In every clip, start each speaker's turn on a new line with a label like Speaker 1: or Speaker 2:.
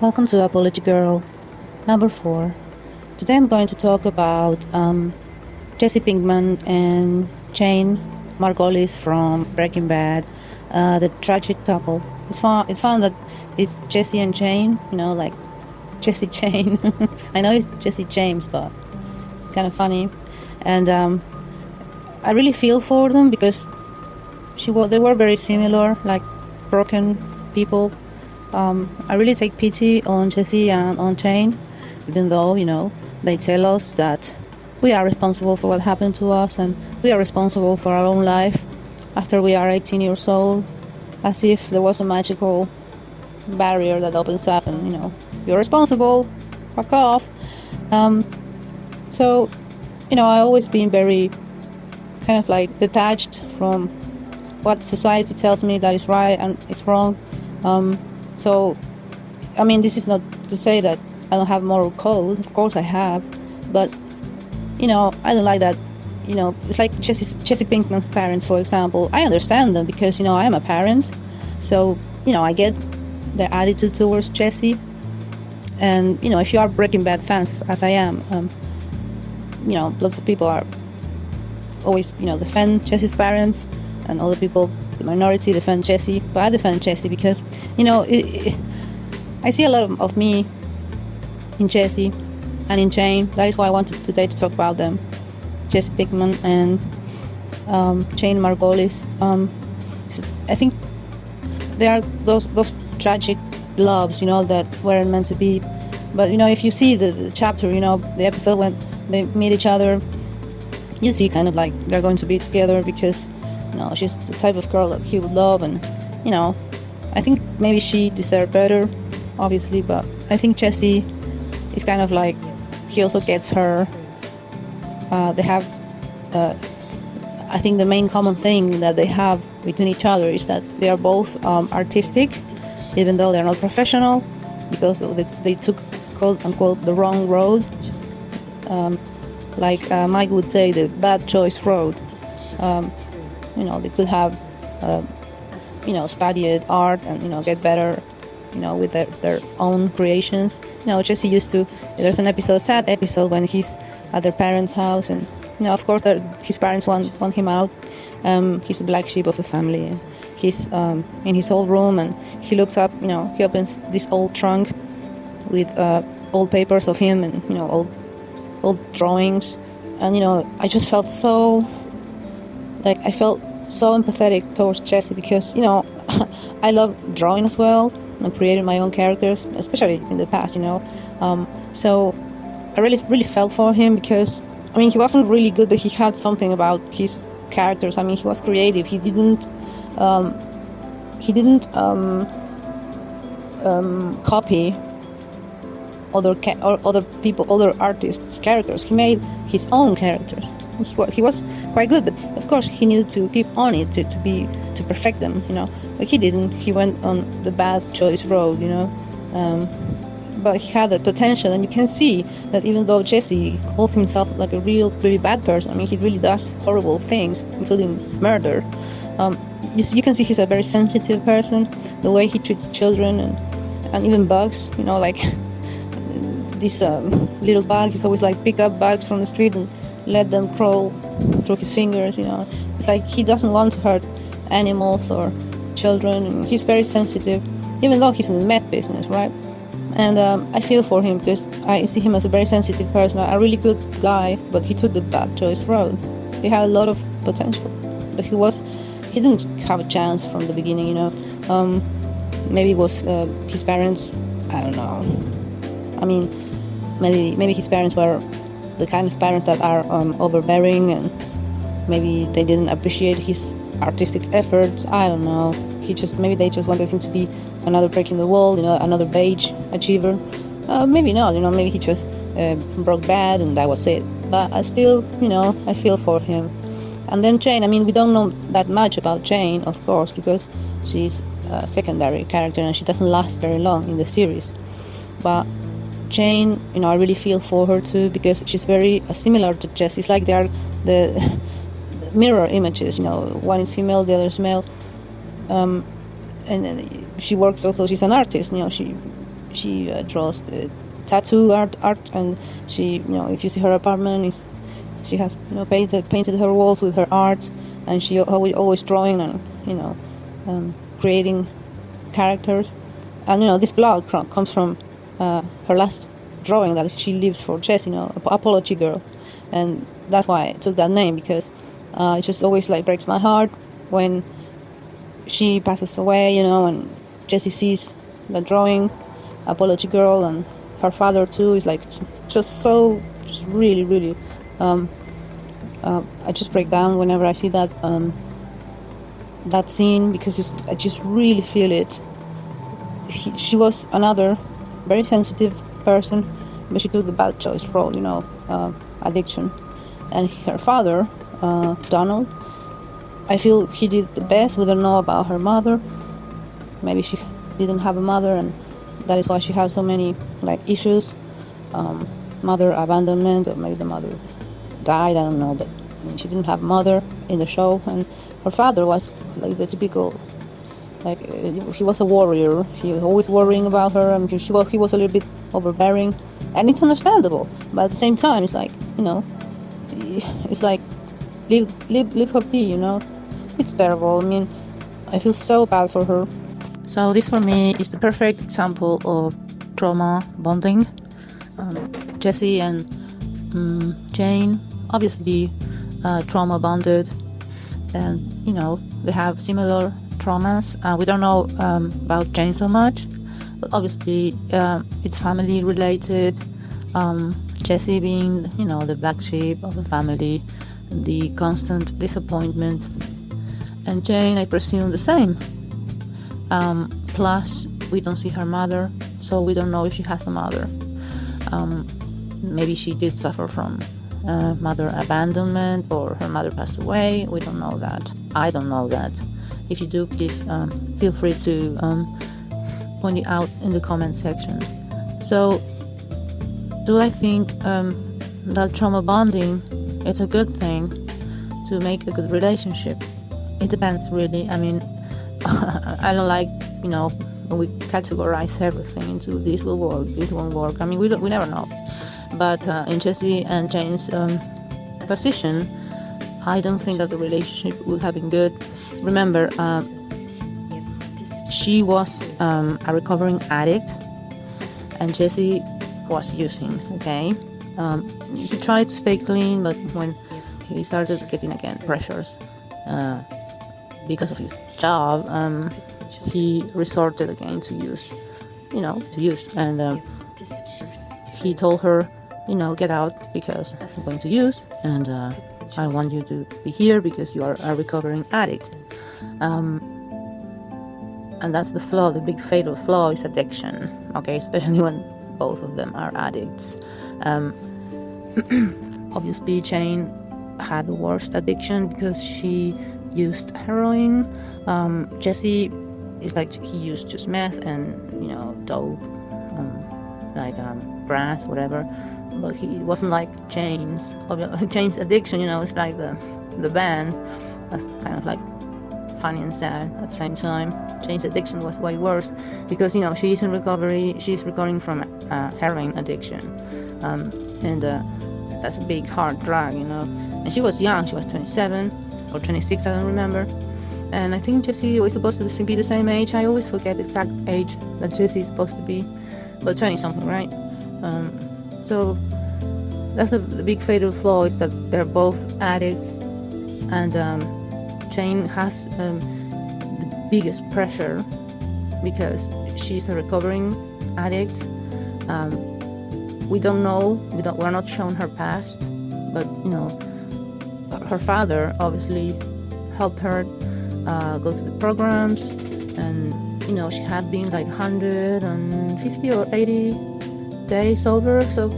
Speaker 1: Welcome to ApologyGirl number 4. Today I'm going to talk about Jesse Pinkman and Jane Margolis from Breaking Bad, the tragic couple. It's fun that it's Jesse and Jane, like Jesse Jane. I know it's Jesse James, but it's kind of funny. And I really feel for them because they were very similar, like broken people. I really take pity on Jesse and on Jane, even though, they tell us that we are responsible for what happened to us and we are responsible for our own life after we are 18 years old, as if there was a magical barrier that opens up and, you're responsible, fuck off. So, I've always been very kind of like detached from what society tells me that is right and it's wrong. So, this is not to say that I don't have moral code. Of course I have. But, I don't like that, it's like Jesse Pinkman's parents, for example. I understand them because, I am a parent. So, I get their attitude towards Jesse. And, if you are Breaking Bad fans, as I am, lots of people are always, defend Jesse's parents, and other people, the minority, defend Jesse. But I defend Jesse because, I see a lot of me in Jesse and in Jane. That is why I wanted today to talk about them, Jesse Pinkman and Jane Margolis. I think they are those tragic loves, that weren't meant to be. But if you see the chapter, the episode when they meet each other, you see kind of like they're going to be together because she's the type of girl that he would love, and I think maybe she deserved better, obviously, but I think Jesse is kind of like, he also gets her. They have I think the main common thing that they have between each other is that they are both artistic, even though they're not professional, because they took, quote unquote, the wrong road, like Mike would say, the bad choice road. They could have studied art and get better with their own creations. Jesse used to, there's an episode, sad episode, when he's at their parents' house, and of course his parents want him out. He's the black sheep of the family, and he's in his old room, and he looks up, he opens this old trunk with old papers of him and old drawings, and I just felt so empathetic towards Jesse because I love drawing as well and creating my own characters, especially in the past, so I really felt for him because he wasn't really good, but he had something about his characters. He was creative. He didn't copy other artists' characters. He made his own characters. He was quite good, but of course he needed to keep on it to perfect them, But he didn't. He went on the bad choice road, But he had that potential, and you can see that even though Jesse calls himself like a really bad person, he really does horrible things, including murder. You can see he's a very sensitive person. The way he treats children and even bugs, like this little bug. He's always like pick up bugs from the street and let them crawl through his fingers. It's like he doesn't want to hurt animals or children. He's very sensitive, even though he's in the meth business, right? And I feel for him because I see him as a very sensitive person, a really good guy, but he took the bad choice road. He had a lot of potential, but he didn't have a chance from the beginning, Maybe it was his parents, I don't know. Maybe his parents were the kind of parents that are overbearing, and maybe they didn't appreciate his artistic efforts. I don't know. Maybe they just wanted him to be another break in the wall, another beige achiever. Maybe not, maybe he just broke bad and that was it. But I still, I feel for him. And then Jane, we don't know that much about Jane, of course, because she's a secondary character and she doesn't last very long in the series. But Jane, I really feel for her too, because she's very similar to Jess. It's like they are the mirror images, one is female, the other is male. And she works also, she's an artist, she draws tattoo art, and she, if you see her apartment, she has painted her walls with her art, and she always drawing and creating characters. And this blog comes from her last drawing that she leaves for Jesse, ApologyGirl, and that's why I took that name, because it just always breaks my heart when she passes away, and Jesse sees the drawing, ApologyGirl, and her father too is just really, really. I just break down whenever I see that scene, because I just really feel it. She was another very sensitive person, but she took the bad choice role, addiction. And her father, Donald, I feel he did the best. We don't know about her mother. Maybe she didn't have a mother, and that is why she has so many issues. Mother abandonment, or maybe the mother died, I don't know, but she didn't have a mother in the show. And her father was the typical, he was a warrior. He was always worrying about her, and he was a little bit overbearing, and it's understandable. But at the same time, it's leave her be, It's terrible. I mean, I feel so bad for her. So this for me is the perfect example of trauma bonding. Jesse and Jane, obviously trauma bonded, and they have similar traumas. We don't know about Jane so much, but obviously it's family related. Jesse being the black sheep of the family, the constant disappointment, and Jane, I presume, the same. Plus we don't see her mother, so we don't know if she has a mother. Maybe she did suffer from mother abandonment, or her mother passed away. We don't know that. I don't know that. If you do, please feel free to point it out in the comment section. So, do I think that trauma bonding is a good thing to make a good relationship? It depends, really. I mean, I don't like, when we categorize everything into this will work, this won't work. I mean, we never know. But in Jesse and Jane's position, I don't think that the relationship would have been good. Remember, she was a recovering addict, and Jesse was using, okay? He tried to stay clean, but when he started getting, again, pressures because of his job, he resorted again to use. And he told her, get out because I'm going to use, and I want you to be here because you are a recovering addict. And that's the flaw, the big fatal flaw is addiction, okay, especially when both of them are addicts. Obviously, Jane had the worst addiction because she used heroin. Jesse is he used just meth and, dope, grass, whatever. But it wasn't like Jane's addiction, it's like the band. That's kind of funny and sad at the same time. Jane's addiction was way worse because, she is in recovery. She's recovering from heroin addiction. And that's a big, hard drug, And she was young. She was 27 or 26, I don't remember. And I think Jesse was supposed to be the same age. I always forget the exact age that Jesse is supposed to be. But 20-something, right? So that's the big fatal flaw, is that they're both addicts. And Jane has the biggest pressure because she's a recovering addict. We don't know, we're not shown her past, but her father obviously helped her go to the programs, and she had been 150 or 80 days sober, so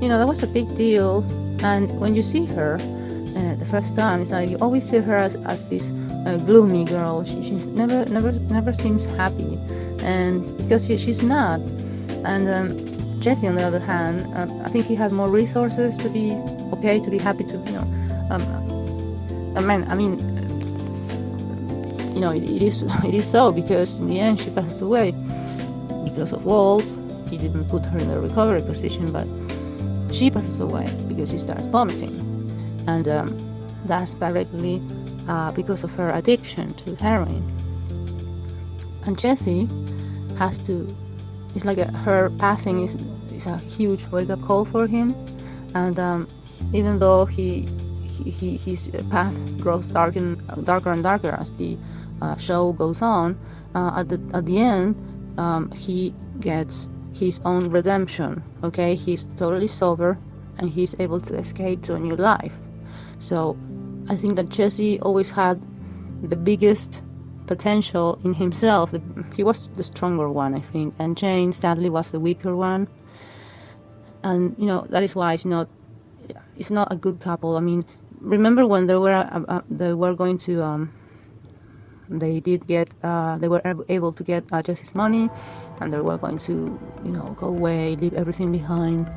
Speaker 1: that was a big deal. And when you see her the first time, it's you always see her as this gloomy girl. She's never seems happy, and because she's not. And Jesse, on the other hand, I think he had more resources to be okay, to be happy, to it is so, because in the end she passes away because of Walt, he didn't put her in the recovery position, but she passes away because she starts vomiting. And that's directly because of her addiction to heroin. And Jesse has to, it's like her passing is a huge wake-up call for him. And even though his path grows darker and darker as the show goes on, at the end, he gets his own redemption. Okay, he's totally sober, and he's able to escape to a new life. So I think that Jesse always had the biggest potential in himself. He was the stronger one, I think, and Jane sadly was the weaker one. And that is why it's not a good couple. I mean, remember when they were going to they were able to get Jesse's money, and they were going to go away, leave everything behind.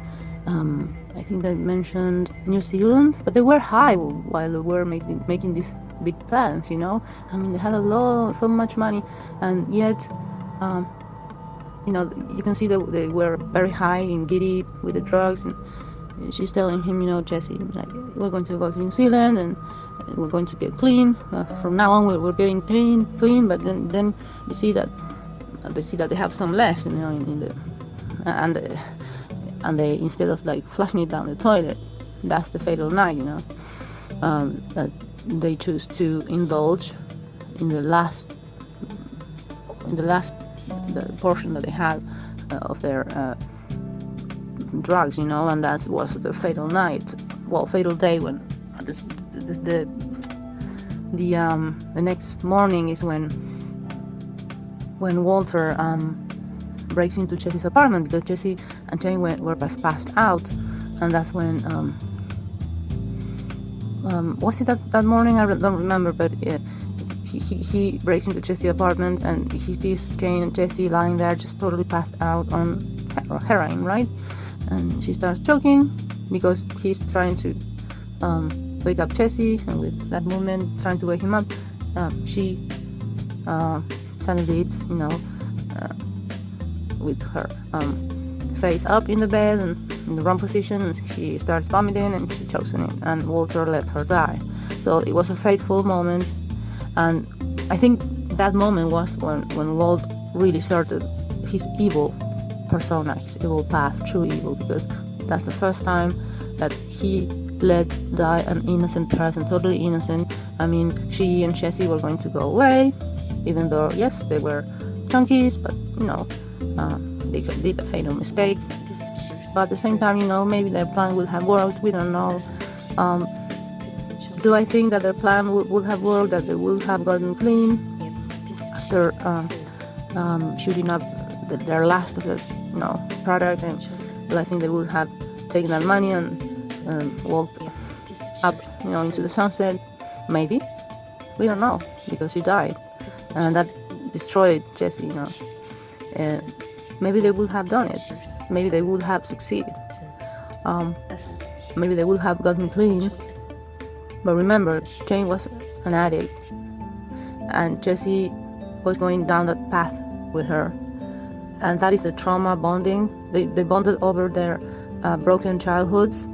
Speaker 1: I think they mentioned New Zealand, but they were high while they were making these big plans. I mean, they had so much money, and yet you can see that they were very high and giddy with the drugs. And she's telling him, Jesse, like, we're going to go to New Zealand and we're going to get clean. From now on, we're getting clean. But then you see that they have some left, in the and they, instead of like flushing it down the toilet, that's the fatal night. That they choose to indulge in the portion that they had of their drugs, and that was the fatal night. Well, fatal day when the next morning is when Walter breaks into Jesse's apartment, because Jesse and Jane were passed out, and that's when was it that morning? I don't remember, but he breaks into Jesse's apartment and he sees Jane and Jesse lying there just totally passed out on heroin, right? And she starts choking because he's trying to wake up Jesse, and with that movement, trying to wake him up, she suddenly eats, with her face up in the bed and in the wrong position, and she starts vomiting and she chokes on it, and Walter lets her die. So it was a fateful moment, and I think that moment was when Walt really started his evil persona, his evil path, true evil, because that's the first time that he let die an innocent person, totally innocent. I mean, she and Jesse were going to go away, even though, yes, they were junkies, but, they did a fatal mistake. But at the same time, maybe their plan would have worked, we don't know. Do I think that their plan would have worked, that they would have gotten clean after shooting up their last of the product? And do I think they would have taken that money and walked up into the sunset? Maybe, we don't know, because she died, and that destroyed Jesse. Maybe they would have done it. Maybe they would have succeeded. Maybe they would have gotten clean. But remember, Jane was an addict, and Jesse was going down that path with her, and that is the trauma bonding. They bonded over their broken childhoods,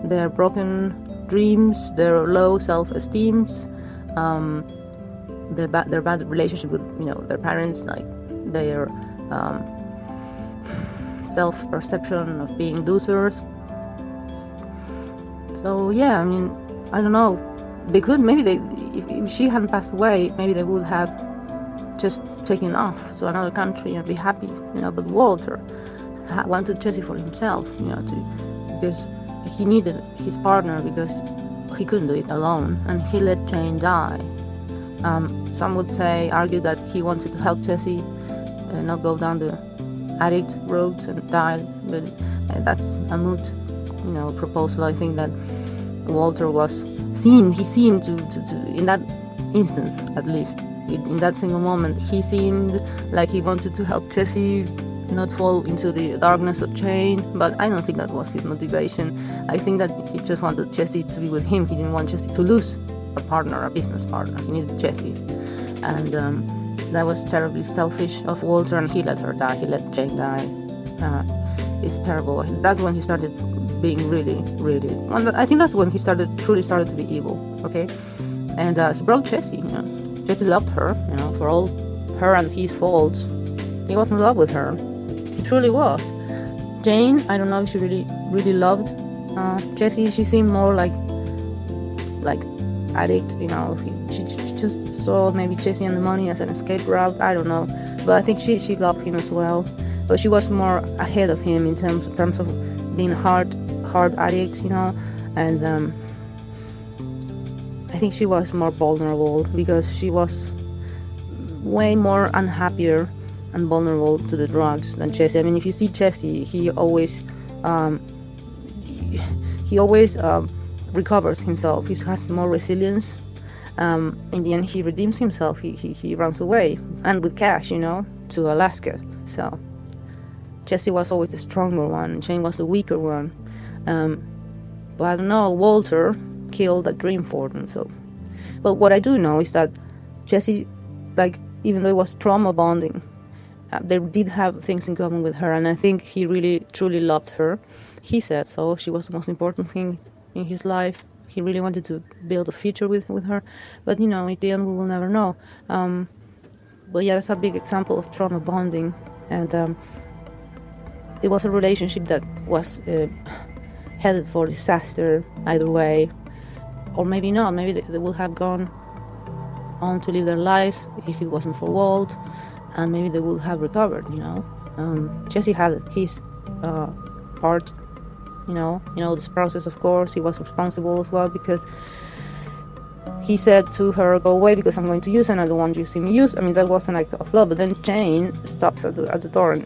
Speaker 1: their broken dreams, their low self-esteems, their bad relationship with their parents, like their self-perception of being losers. So yeah, I mean, I don't know. They could, if she hadn't passed away, maybe they would have just taken off to another country and be happy, But Walter wanted Jesse for himself, because he needed his partner, because he couldn't do it alone, and he let Jane die. Some would argue that he wanted to help Jesse not go down the addict road and die, but that's a moot, proposal. I think that Walter he seemed to in that instance, at least, in that single moment, he seemed like he wanted to help Jesse not fall into the darkness of Jane, but I don't think that was his motivation. I think that he just wanted Jesse to be with him. He didn't want Jesse to lose a partner, a business partner. He needed Jesse, and that was terribly selfish of Walter, and he let her die. He let Jane die. It's terrible. That's when he started being really, really. I think that's when he truly started to be evil. Okay, and he broke Jesse. Jesse loved her. For all her and his faults, he was in love with her. He truly was. Jane, I don't know if she really, really loved Jesse. She seemed more like addict. She just saw maybe Jesse and the money as an escape route. I don't know, but I think she loved him as well. But she was more ahead of him in terms of being a hard addict, and I think she was more vulnerable because she was way more unhappier and vulnerable to the drugs than Jesse. I mean, if you see Jesse, he always recovers himself. He has more resilience. In the end, he redeems himself. He runs away, and with cash, to Alaska. So Jesse was always the stronger one. Jane was the weaker one. But I don't know. Walter killed that dream for them. So, but what I do know is that Jesse, even though it was trauma bonding, they did have things in common with her, and I think he really truly loved her. He said so. She was the most important thing in his life. He really wanted to build a future with her, but in the end we will never know. But yeah, that's a big example of trauma bonding, and it was a relationship that was headed for disaster either way, or maybe not. Maybe they would have gone on to live their lives if it wasn't for Walt, and maybe they would have recovered. Jesse had his part. This process, of course, he was responsible as well, because he said to her, "Go away, because I'm going to use, and I don't want you to see me use." I mean, that was an act of love. But then Jane stops at the door and,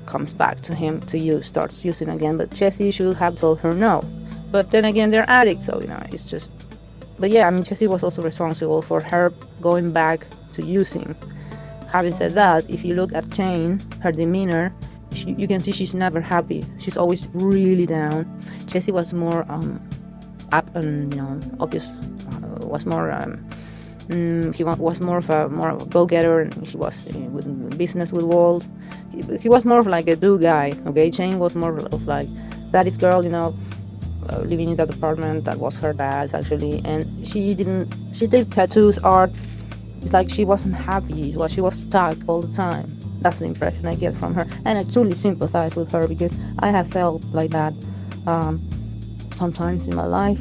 Speaker 1: comes back to him to use, starts using again. But Jesse should have told her no. But then again, they're addicts, so, it's just... But yeah, I mean, Jesse was also responsible for her going back to using. Having said that, if you look at Jane, her demeanor, you can see she's never happy. She's always really down. Jesse was more up and obvious. Was more he was more of a go-getter, and he was with business with Walt. He was more of like a do guy. Okay, Jane was more of like daddy's girl. Living in that apartment that was her dad's actually, and she did tattoos, art. It's like she wasn't happy. She was stuck all the time. That's the impression I get from her, and I truly sympathize with her, because I have felt like that sometimes in my life,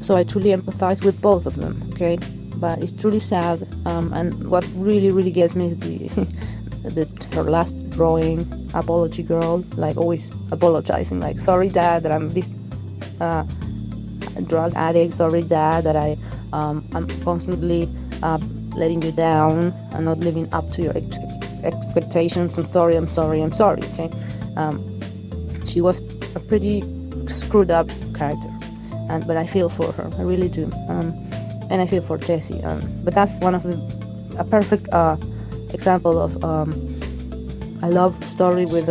Speaker 1: so I truly empathize with both of them, okay? But it's truly sad, and what really, really gets me is her last drawing, ApologyGirl, always apologizing, sorry dad that I'm this drug addict, sorry dad that I'm constantly letting you down and not living up to your expectations. I'm sorry, okay? She was a pretty screwed up character, but I feel for her, I really do, and I feel for Jesse, but that's one of a perfect example of a love story with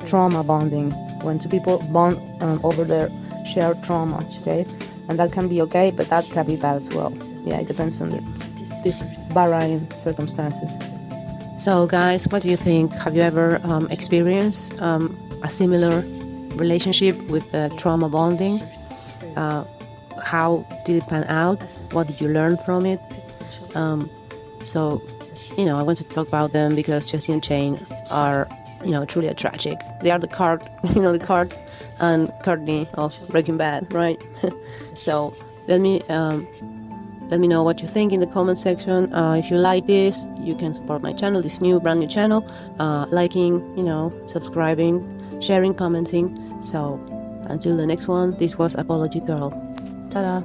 Speaker 1: trauma bonding, when two people bond over their shared trauma, okay? And that can be okay, but that can be bad as well. Yeah, it depends on these varying circumstances. So guys, what do you think? Have you ever experienced a similar relationship with trauma bonding? How did it pan out? What did you learn from it? So I want to talk about them because Jesse and Jane are truly a tragic. They are the Cart and Courtney of Breaking Bad, right? So let me know what you think in the comment section. If you like this, you can support my channel, this brand new channel, liking, subscribing, sharing, commenting. So until the next one, this was ApologyGirl. Ta-da!